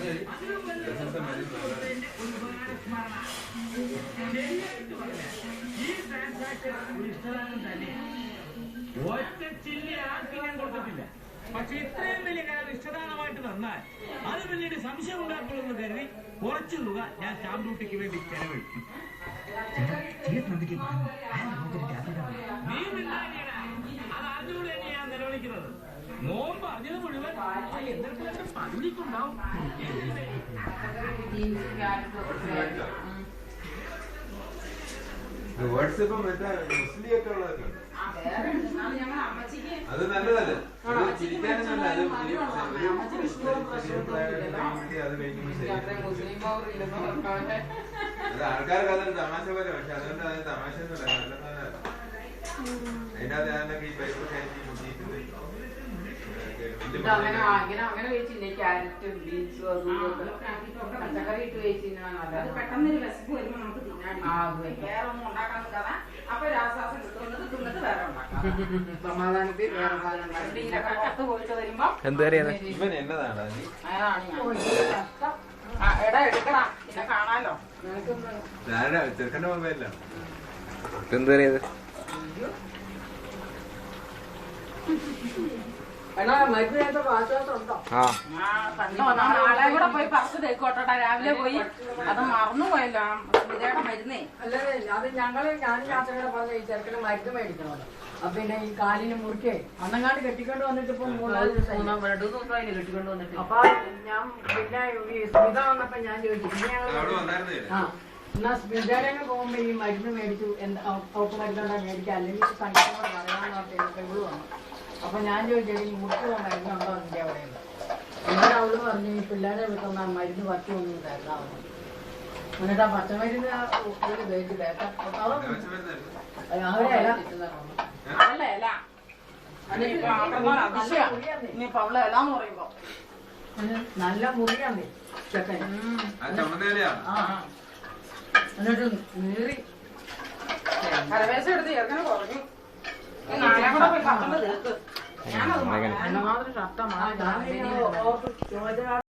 ഈ ട്രാൻസാക്ഷൻ ഇഷ്ടദാനം തന്നെ ഒറ്റ ചില്ലി ആർക്കും ഞാൻ കൊടുത്തിട്ടില്ല. പക്ഷെ ഇത്രയും വലിയ കാര്യം ഇഷ്ടദാനമായിട്ട് തന്നാൽ അത് പിന്നീട് സംശയം ഉണ്ടാക്കുമെന്ന് കരുതി കുറച്ചു തുക ഞാൻ സ്റ്റാമ്പ് ഡ്യൂട്ടിക്ക് വേണ്ടി ചെലവഴിക്കും. നീ മിണ്ടാതിരിടാ. അത് അറിഞ്ഞുകൂടെ ഞാൻ നിലവിളിക്കുന്നത്. മോൻ പറഞ്ഞത് മുഴുവൻ എന്തെങ്കിലും പറഞ്ഞിട്ടുണ്ടാവും. വാട്സപ്പ് മറ്റേ മുസ്ലിയൊക്കെ ഉള്ളതൊക്കെ അത് നല്ലതല്ലേ, ചിരിക്കാനും നല്ല. അത് ആൾക്കാർക്ക് അതൊരു തമാശ പോലെ, പക്ഷെ അതുകൊണ്ട് അത് തമാശ ഒന്നുമില്ല, നല്ല സാധനമല്ല. അതിന്റെ അകത്ത് ഈ പൈസ അങ്ങനെ വെച്ചില്ലേ ക്യാരറ്റും ബീൻസും പച്ചക്കറി ഇട്ട് വെച്ചിരുന്നത് പെട്ടെന്നൊരു വിശപ്പ് വരുമ്പോ നമുക്ക് തിന്നാൻ വേറെ ഒന്നും ഉണ്ടാക്കാൻ നിൽക്കാതെ അപ്പൊ രാസാസം കിട്ടുന്നത് തിന്നിട്ട് വേറെ ഉണ്ടാക്കാം. സമാധാനത്തിൽ വേറെ കത്ത് പോയിട്ട് വരുമ്പോ ഇവൻ എന്നതാണ് എടാ എടുക്കടാ, പിന്നെ കാണാലോ. ചെറുക്കന്റെ മൊബൈലിലാണ് നാളെ കൂടെ പോയി പറിച്ച് തേക്കോട്ടെ. രാവിലെ പോയി അത് മറന്നുപോയല്ലോ സ്മിതയുടെ മരുന്നേ. അല്ലേ അത് ഞാനും യാത്രകളെ പറഞ്ഞ ഈ ചെറുക്കന് മരുന്ന് മേടിക്കണമല്ലോ. അപ്പൊ പിന്നെ ഈ കാലിന് മുറിക്കേ അന്നങ്ങാണ്ട് കെട്ടിക്കൊണ്ട് വന്നിട്ട് ഇപ്പൊ 3-4 ദിവസം കെട്ടിക്കൊണ്ട് വന്നിട്ട്. അപ്പൊ ഞാൻ പിന്നെ ഈ സ്മിത വന്നപ്പോ ഞാൻ ചോദിച്ചു എന്നാ സ്മിതയുടെ പോകുമ്പോ ഈ മരുന്ന് മേടിച്ചു അവർക്ക് മരുന്നുണ്ടാ മേടിക്കുക, അല്ലെങ്കിൽ സംഘടനയോട് പറയാമെന്ന് പെണ്ണു വന്നു. അപ്പൊ ഞാൻ ചോദിച്ചത് ഈ മുറിക്കുള്ള മരുന്നുണ്ടോ അതിന്റെ അവിടെ എന്നിട്ട് അവള് പറഞ്ഞു ഈ പിള്ളേരെ വിളിക്കുന്ന മരുന്ന് പറ്റിയൊന്നും തരുന്നാവുന്നു. എന്നിട്ട് ആ പച്ചമരുന്ന് ഉപയോഗിച്ചില്ല നല്ല മുറിയാന്നേ ചെക്കൻ. എന്നിട്ട് നീറി കരവേശം എടുത്ത് ചേർക്കനെ കുറഞ്ഞു. നാളെ കൂടെ പോയി പത്തൊമ്പത് തീർക്ക്. ഞാനത് ഷർട്ട